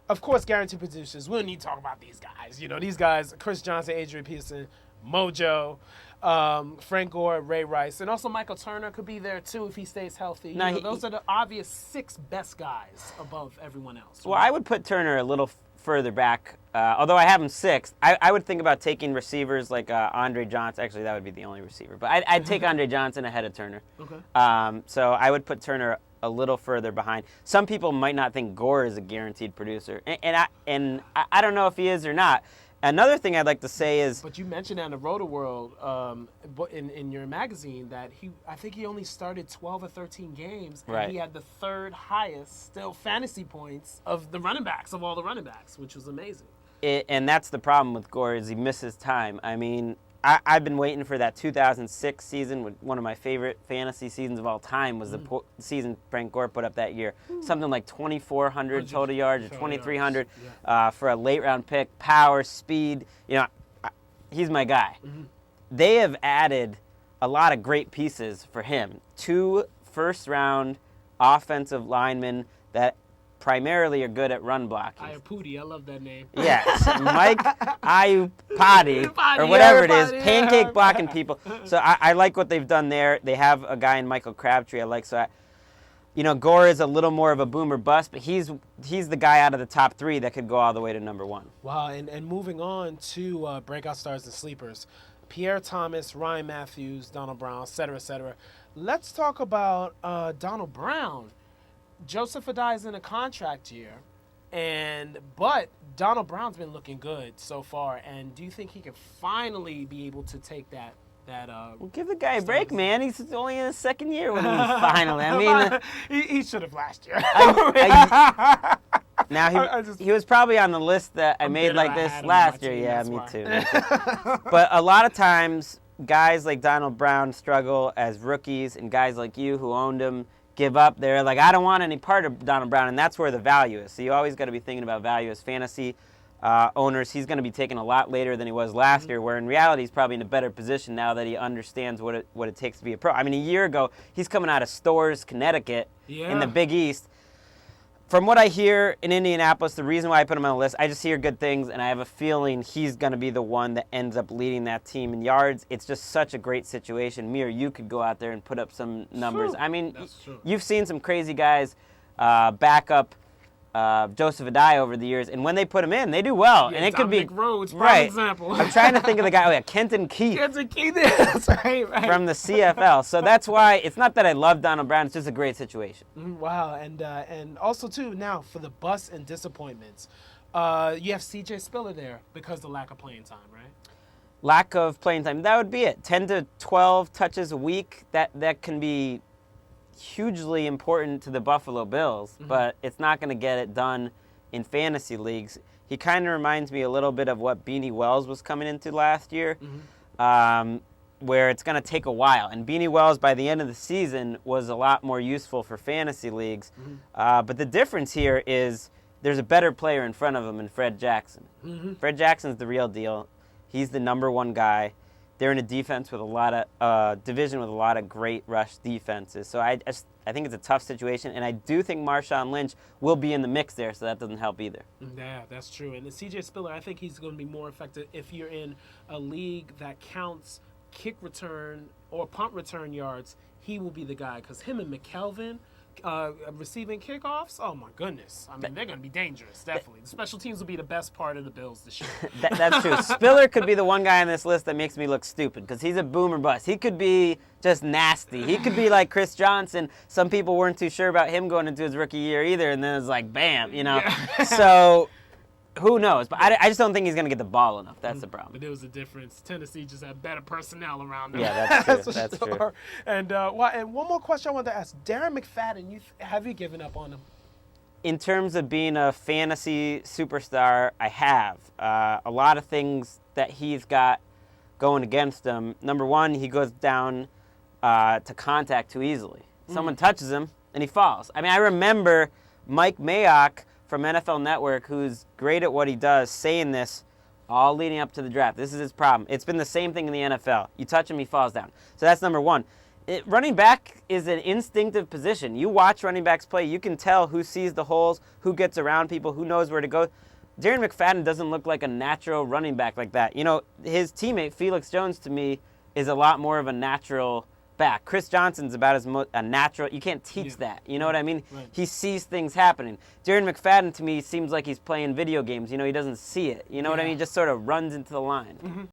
of course, guaranteed producers. We don't need to talk about these guys. These guys, Chris Johnson, Adrian Peterson, Mojo, Frank Gore, Ray Rice, and also Michael Turner could be there too if he stays healthy. Those are the obvious 6 best guys above everyone else. Well, I would put Turner a little further back. Although I have him 6th, I would think about taking receivers like Andre Johnson. Actually, that would be the only receiver. But I'd take Andre Johnson ahead of Turner. Okay. So I would put Turner a little further behind. Some people might not think Gore is a guaranteed producer, and I don't know if he is or not. Another thing I'd like to say is, but you mentioned that in the Roto World, in your magazine, that I think he only started 12 or 13 games, and right. he had the 3rd highest still fantasy points of all the running backs, which was amazing. And that's the problem with Gore is he misses time. I mean, I've been waiting for that 2006 season. One of my favorite fantasy seasons of all time was the season Frank Gore put up that year. Something like 2,400 total yards or 2,300 for a late-round pick. Power, speed. He's my guy. Mm-hmm. They have added a lot of great pieces for him. 2 first-round offensive linemen that primarily are good at run blocking. Iapudi, I love that name. Yes, Mike Iapudi, or whatever it is, pancake blocking people. So I like what they've done there. They have a guy in Michael Crabtree I like. So, Gore is a little more of a boomer bust, but he's the guy out of the top 3 that could go all the way to number 1. Wow, and moving on to Breakout Stars and Sleepers. Pierre Thomas, Ryan Matthews, Donald Brown, et cetera, et cetera. Let's talk about Donald Brown. Joseph Adai's in a contract year, but Donald Brown's been looking good so far. And do you think he can finally be able to take that? Well, give the guy a break, man. He's only in his 2nd year when he finally. I mean, he should have last year. Now he was probably on the list that I made like this last year. Yeah, me too. But a lot of times, guys like Donald Brown struggle as rookies, and guys like you who owned him give up. They're like, I don't want any part of Donald Brown, and that's where the value is. So you always got to be thinking about value as fantasy owners. He's going to be taken a lot later than he was last year, where in reality he's probably in a better position now that he understands what it takes to be a pro. I mean, a year ago, he's coming out of Storrs, Connecticut in the Big East. From what I hear in Indianapolis, the reason why I put him on the list, I just hear good things, and I have a feeling he's going to be the one that ends up leading that team in yards. It's just such a great situation. Me or you could go out there and put up some numbers. I mean, you've seen some crazy guys back up Joseph Adai over the years, and when they put him in, they do well. Yeah, and it Dominic could be Rhodes, right. Example. I'm trying to think of the guy. Kenton Keith. Kenton Keith, that's right. From the CFL. So that's why it's not that I love Donald Brown. It's just a great situation. Wow, and also too now for the bust and disappointments, you have C.J. Spiller there because of the lack of playing time, right? Lack of playing time. That would be it. 10 to 12 touches a week. That can be hugely important to the Buffalo Bills, but it's not going to get it done in fantasy leagues. He kind of reminds me a little bit of what Beanie Wells was coming into last year, where it's going to take a while. And Beanie Wells, by the end of the season, was a lot more useful for fantasy leagues. But the difference here is there's a better player in front of him in Fred Jackson. Fred Jackson's the real deal. He's the number 1 guy. They're in a defense with a lot of division with a lot of great rush defenses. So I think it's a tough situation, and I do think Marshawn Lynch will be in the mix there, so that doesn't help either. Yeah, that's true. And the C.J. Spiller, I think he's going to be more effective if you're in a league that counts kick return or punt return yards. He will be the guy because him and McKelvin receiving kickoffs, oh my goodness. I mean, they're going to be dangerous, definitely. The special teams will be the best part of the Bills this year. That's true. Spiller could be the one guy on this list that makes me look stupid because he's a boomer bust. He could be just nasty. He could be like Chris Johnson. Some people weren't too sure about him going into his rookie year either, and then it's like, bam, Yeah. So who knows? But I just don't think he's going to get the ball enough. That's the problem. But there was a difference. Tennessee just had better personnel around them. Yeah, that's true. That's true. And one more question I wanted to ask. Darren McFadden, have you given up on him? In terms of being a fantasy superstar, I have. A lot of things that he's got going against him. Number one, he goes down to contact too easily. Someone touches him, and he falls. I mean, I remember Mike Mayock from NFL Network, who's great at what he does, saying this all leading up to the draft. This is his problem. It's been the same thing in the NFL. You touch him, he falls down. So that's number one. running back is an instinctive position. You watch running backs play, you can tell who sees the holes, who gets around people, who knows where to go. Darren McFadden doesn't look like a natural running back like that. His teammate, Felix Jones, to me, is a lot more of a natural back. Chris Johnson's about as a natural. You can't teach that. You know what I mean? Right. He sees things happening. Darren McFadden, to me, seems like he's playing video games. He doesn't see it. You know what I mean? He just sort of runs into the line.